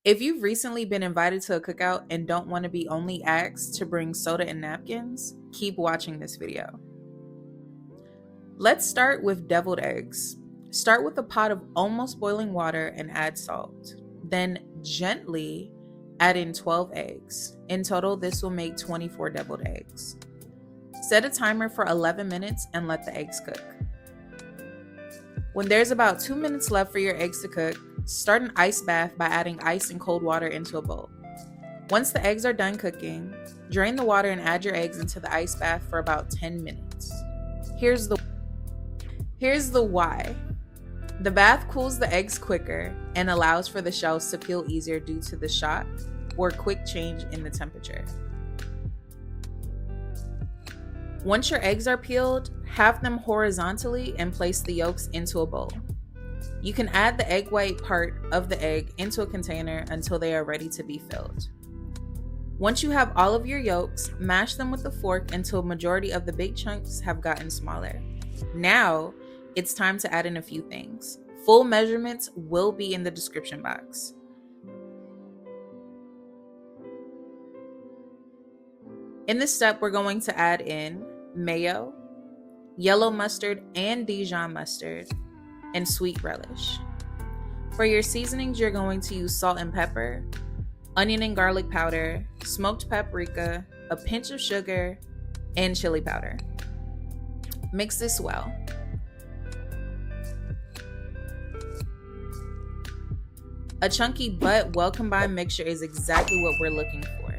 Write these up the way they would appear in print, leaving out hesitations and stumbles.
If you've recently been invited to a cookout and don't want to be only asked to bring soda and napkins, keep watching this video. Let's start with deviled eggs. Start with a pot of almost boiling water and add salt. Then gently add in 12 eggs. In total, this will make 24 deviled eggs. Set a timer for 11 minutes and let the eggs cook. When there's about 2 minutes left for your eggs to cook, start an ice bath by adding ice and cold water into a bowl. Once the eggs are done cooking, drain the water and add your eggs into the ice bath for about 10 minutes. Here's the why. The bath cools the eggs quicker and allows for the shells to peel easier due to the shock or quick change in the temperature. Once your eggs are peeled, halve them horizontally and place the yolks into a bowl. You can add the egg white part of the egg into a container until they are ready to be filled. Once you have all of your yolks, mash them with a fork until a majority of the big chunks have gotten smaller. Now, it's time to add in a few things. Full measurements will be in the description box. In this step, we're going to add in mayo, yellow mustard and Dijon mustard, and sweet relish. For your seasonings, you're going to use salt and pepper, onion and garlic powder, smoked paprika, a pinch of sugar, and chili powder. Mix this well. A chunky but well-combined mixture is exactly what we're looking for.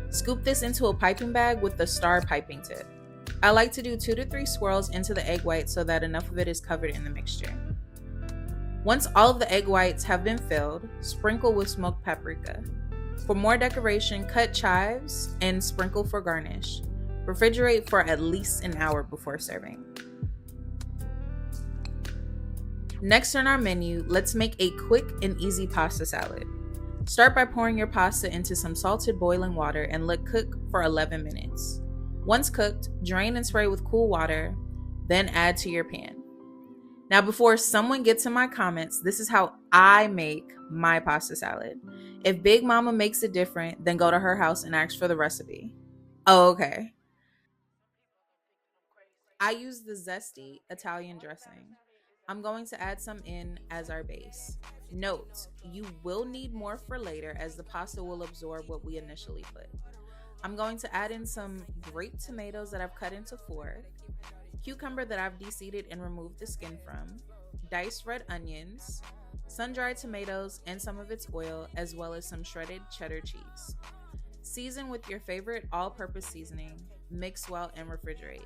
Scoop this into a piping bag with the star piping tip. I like to do 2 to 3 swirls into the egg white so that enough of it is covered in the mixture. Once all of the egg whites have been filled, sprinkle with smoked paprika. For more decoration, cut chives and sprinkle for garnish. Refrigerate for at least an hour before serving. Next on our menu, let's make a quick and easy pasta salad. Start by pouring your pasta into some salted boiling water and let cook for 11 minutes. Once cooked, drain and spray with cool water, then add to your pan. Now, before someone gets in my comments, this is how I make my pasta salad. If Big Mama makes it different, then go to her house and ask for the recipe. Oh, okay. I use the zesty Italian dressing. I'm going to add some in as our base. Note, you will need more for later as the pasta will absorb what we initially put. I'm going to add in some grape tomatoes that I've cut into 4, cucumber that I've de-seeded and removed the skin from, diced red onions, sun-dried tomatoes and some of its oil, as well as some shredded cheddar cheese. Season with your favorite all-purpose seasoning, mix well and refrigerate.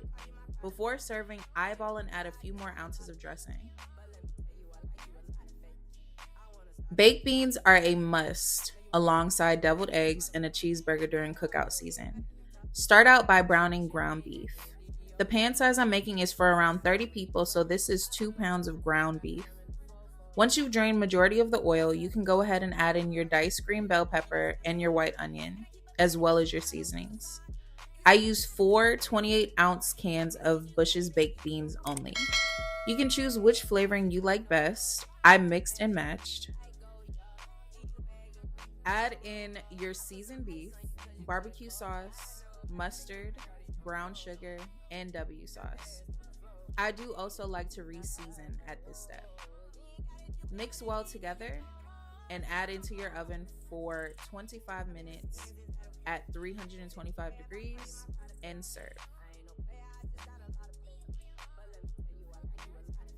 Before serving, eyeball and add a few more ounces of dressing. Baked beans are a must alongside deviled eggs and a cheeseburger during cookout season. Start out by browning ground beef. The pan size I'm making is for around 30 people, so this is 2 pounds of ground beef. Once you've drained majority of the oil, you can go ahead and add in your diced green bell pepper and your white onion, as well as your seasonings. I use 4 28-ounce cans of Bush's baked beans only. You can choose which flavoring you like best. I mixed and matched. Add in your seasoned beef, barbecue sauce, mustard, brown sugar, and W sauce. I do also like to re-season at this step. Mix well together and add into your oven for 25 minutes at 325 degrees and serve.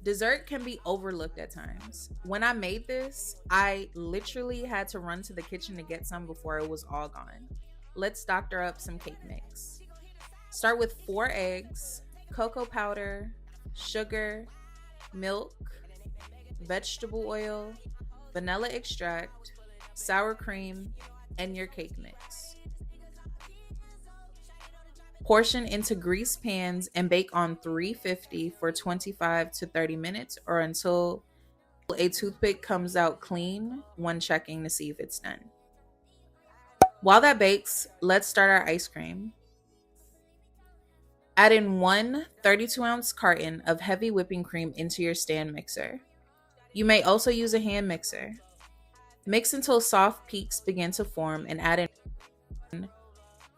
Dessert can be overlooked at times. When I made this, I literally had to run to the kitchen to get some before it was all gone. Let's doctor up some cake mix. Start with 4 eggs, cocoa powder, sugar, milk, vegetable oil, vanilla extract, sour cream, and your cake mix. Portion into greased pans and bake on 350 for 25 to 30 minutes or until a toothpick comes out clean when checking to see if it's done. While that bakes, let's start our ice cream. Add in 1 32-ounce carton of heavy whipping cream into your stand mixer. You may also use a hand mixer. Mix until soft peaks begin to form and add in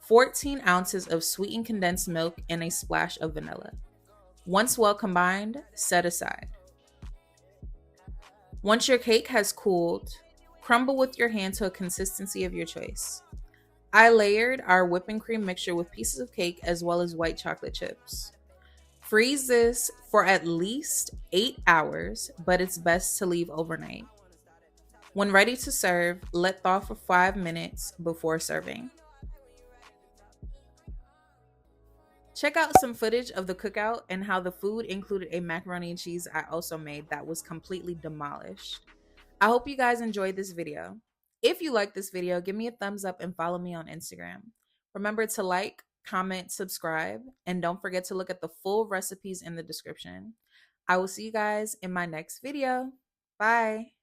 14 ounces of sweetened condensed milk and a splash of vanilla. Once well combined, set aside. Once your cake has cooled, crumble with your hand to a consistency of your choice. I layered our whipping cream mixture with pieces of cake as well as white chocolate chips. Freeze this for at least 8 hours, but it's best to leave overnight. When ready to serve, let thaw for 5 minutes before serving. Check out some footage of the cookout and how the food included a macaroni and cheese I also made that was completely demolished. I hope you guys enjoyed this video. If you like this video, give me a thumbs up and follow me on Instagram. Remember to like, comment, subscribe, and don't forget to look at the full recipes in the description. I will see you guys in my next video. Bye.